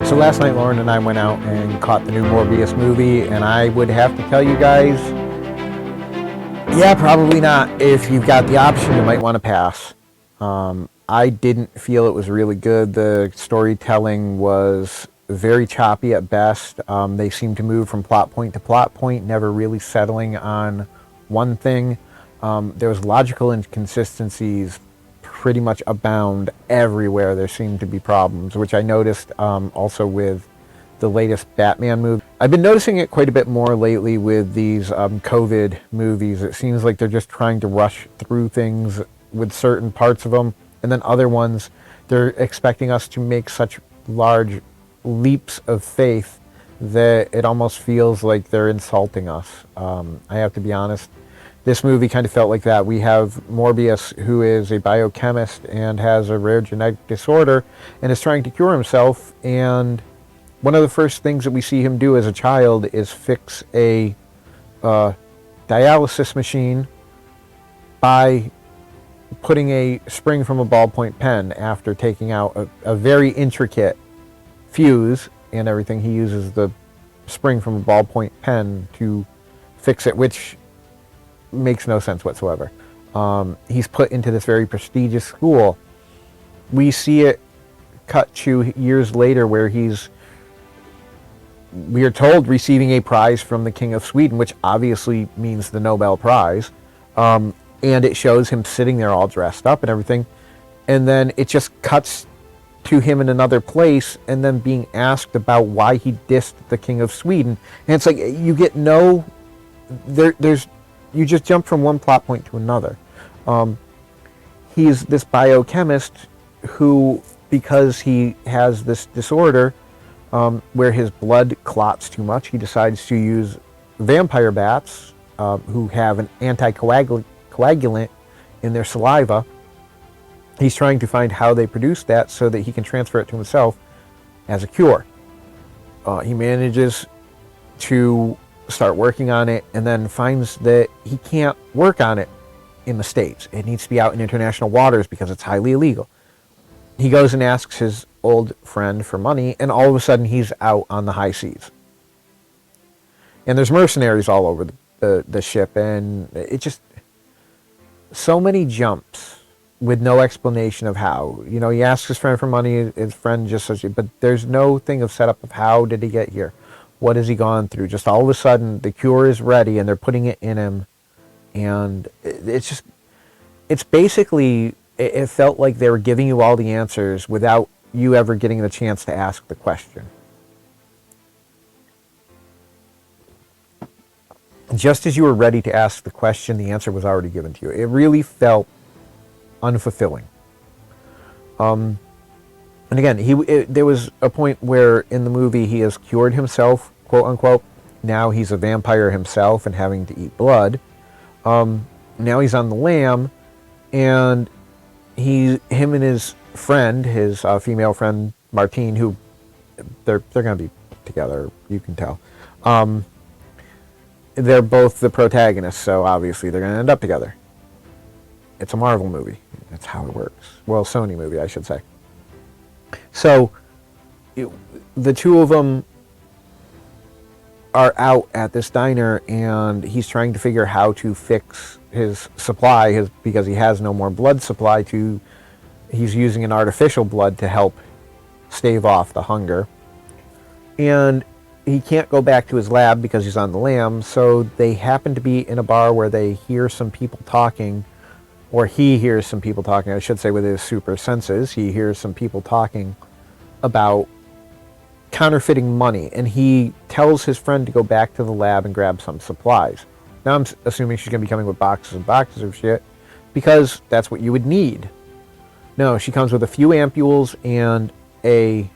So last night, Lauren and I went out and caught the new Morbius movie, and I would have to tell you guys, yeah, probably not. If you've got the option, you might want to pass. I didn't feel it was really good. The storytelling was very choppy at best. They seemed to move from plot point to plot point, never really settling on one thing. There was logical inconsistencies pretty much abound everywhere. There seemed to be problems, which I noticed also with the latest Batman movie. I've been noticing it quite a bit more lately with these COVID movies. It seems like they're just trying to rush through things with certain parts of them, and then other ones, they're expecting us to make such large leaps of faith that it almost feels like they're insulting us. I have to be honest. This movie kind of felt like that. We have Morbius, who is a biochemist and has a rare genetic disorder and is trying to cure himself. And one of the first things that we see him do as a child is fix a dialysis machine by putting a spring from a ballpoint pen after taking out a very intricate fuse and everything. He uses the spring from a ballpoint pen to fix it, which makes no sense whatsoever. He's put into this very prestigious school. We see it cut to years later where we are told, receiving a prize from the King of Sweden, which obviously means the Nobel Prize. And it shows him sitting there all dressed up and everything. And then it just cuts to him in another place and then being asked about why he dissed the King of Sweden. And it's like, you get no... You just jump from one plot point to another. He's this biochemist who, because he has this disorder where his blood clots too much, he decides to use vampire bats who have an anticoagulant in their saliva. He's trying to find how they produce that so that he can transfer it to himself as a cure. He manages to start working on it and then finds that he can't work on it in the States. It needs to be out in international waters because it's highly illegal. He goes and asks his old friend for money, and all of a sudden he's out on the high seas. And there's mercenaries all over the ship, and it just... so many jumps with no explanation of how. You know, he asks his friend for money, his friend just says, but there's no thing of setup of how did he get here. What has he gone through? Just all of a sudden, the cure is ready, and they're putting it in him. And it's basically, it felt like they were giving you all the answers without you ever getting the chance to ask the question. Just as you were ready to ask the question, the answer was already given to you. It really felt unfulfilling. And again, there was a point where in the movie he has cured himself, quote unquote. Now he's a vampire himself and having to eat blood. Now he's on the lam, and him and his friend, his female friend Martine, who they're going to be together, you can tell. They're both the protagonists, so obviously they're going to end up together. It's a Marvel movie. That's how it works. Well, Sony movie, I should say. So, the two of them are out at this diner, and he's trying to figure how to fix his supply, because he has no more blood supply. He's using an artificial blood to help stave off the hunger. And he can't go back to his lab because he's on the lam, so they happen to be in a bar where they hear some people talking, or he hears some people talking, I should say, with his super senses. He hears some people talking about counterfeiting money, and he tells his friend to go back to the lab and grab some supplies. Now I'm assuming she's going to be coming with boxes and boxes of shit, because that's what you would need. No, she comes with a few ampules and a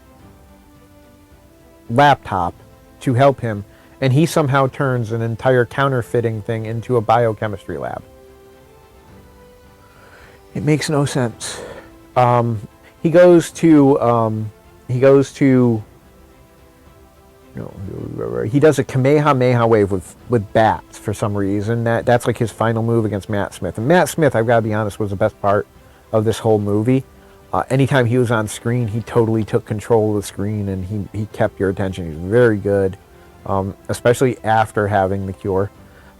laptop to help him, and he somehow turns an entire counterfeiting thing into a biochemistry lab. It makes no sense. He does a Kamehameha wave with bats for some reason. That's like his final move against Matt Smith. And Matt Smith, I've got to be honest, was the best part of this whole movie. Anytime he was on screen, he totally took control of the screen, and he kept your attention. He was very good, especially after having the cure.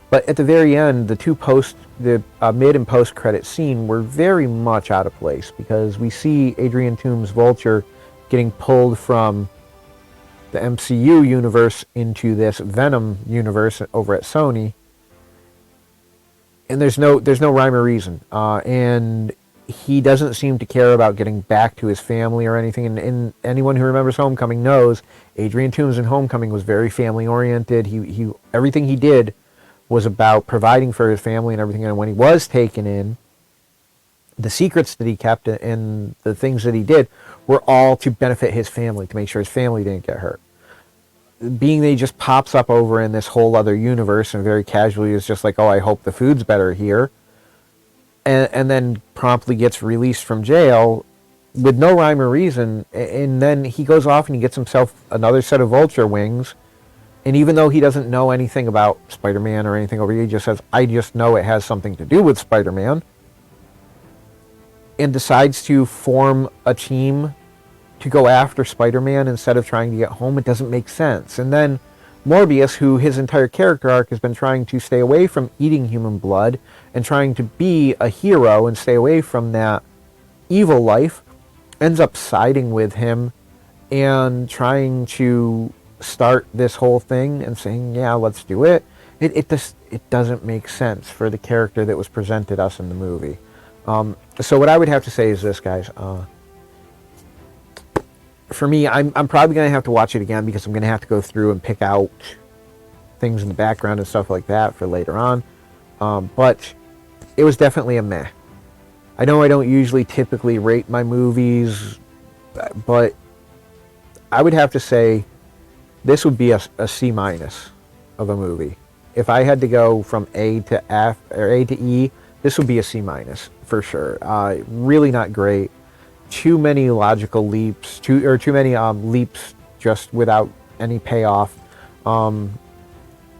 But at the very end, the mid and post credit scene were very much out of place, because we see Adrian Toome's Vulture getting pulled from the MCU universe into this Venom universe over at Sony, and there's no rhyme or reason, and he doesn't seem to care about getting back to his family or anything. And anyone who remembers Homecoming knows Adrian Toomes in Homecoming was very family oriented. He everything he did was about providing for his family and everything. And when he was taken in, the secrets that he kept and the things that he did were all to benefit his family, to make sure his family didn't get hurt. Being that he just pops up over in this whole other universe and very casually is just like, oh, I hope the food's better here, and then promptly gets released from jail with no rhyme or reason, and then he goes off and he gets himself another set of Vulture wings, and even though he doesn't know anything about Spider-Man or anything over here, he just says, I just know it has something to do with Spider-Man, and decides to form a team to go after Spider-Man instead of trying to get home. It doesn't make sense. And then Morbius, who his entire character arc has been trying to stay away from eating human blood and trying to be a hero and stay away from that evil life, ends up siding with him and trying to start this whole thing and saying, yeah, let's do it. It doesn't make sense for the character that was presented us in the movie. So what I would have to say is this, guys. For me, I'm probably going to have to watch it again, because I'm going to have to go through and pick out things in the background and stuff like that for later on. But it was definitely a meh. I know I don't usually typically rate my movies, but I would have to say this would be a C- of a movie. If I had to go from A to F or A to E, this would be a C- for sure. Really not great. Too many logical leaps, too many leaps just without any payoff. No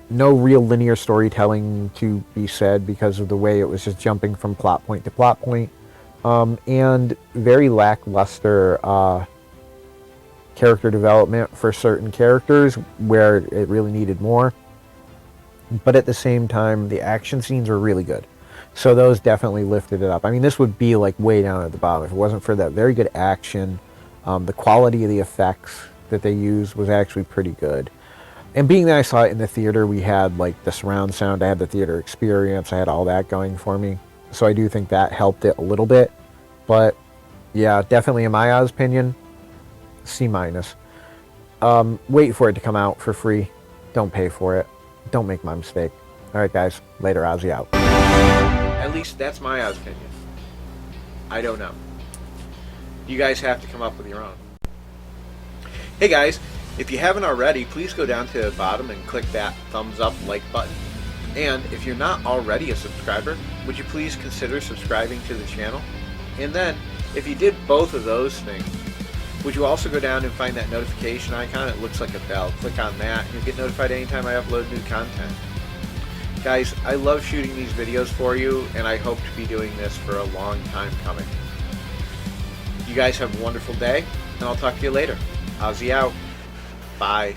real linear storytelling to be said, because of the way it was just jumping from plot point to plot point, and very lackluster character development for certain characters where it really needed more. But at the same time, the action scenes were really good. So those definitely lifted it up. I mean, this would be like way down at the bottom if it wasn't for that very good action. The quality of the effects that they used was actually pretty good. And being that I saw it in the theater, we had like the surround sound. I had the theater experience. I had all that going for me. So I do think that helped it a little bit. But yeah, definitely in my opinion, C-. Wait for it to come out for free. Don't pay for it. Don't make my mistake. All right, guys. Later. Ozzy out. At least that's my opinion. I don't know. You guys have to come up with your own. Hey guys, if you haven't already, please go down to the bottom and click that thumbs up like button. And if you're not already a subscriber, would you please consider subscribing to the channel? And then, if you did both of those things, would you also go down and find that notification icon? It looks like a bell. Click on that and you'll get notified anytime I upload new content. Guys, I love shooting these videos for you, and I hope to be doing this for a long time coming. You guys have a wonderful day, and I'll talk to you later. Ozzy out. Bye.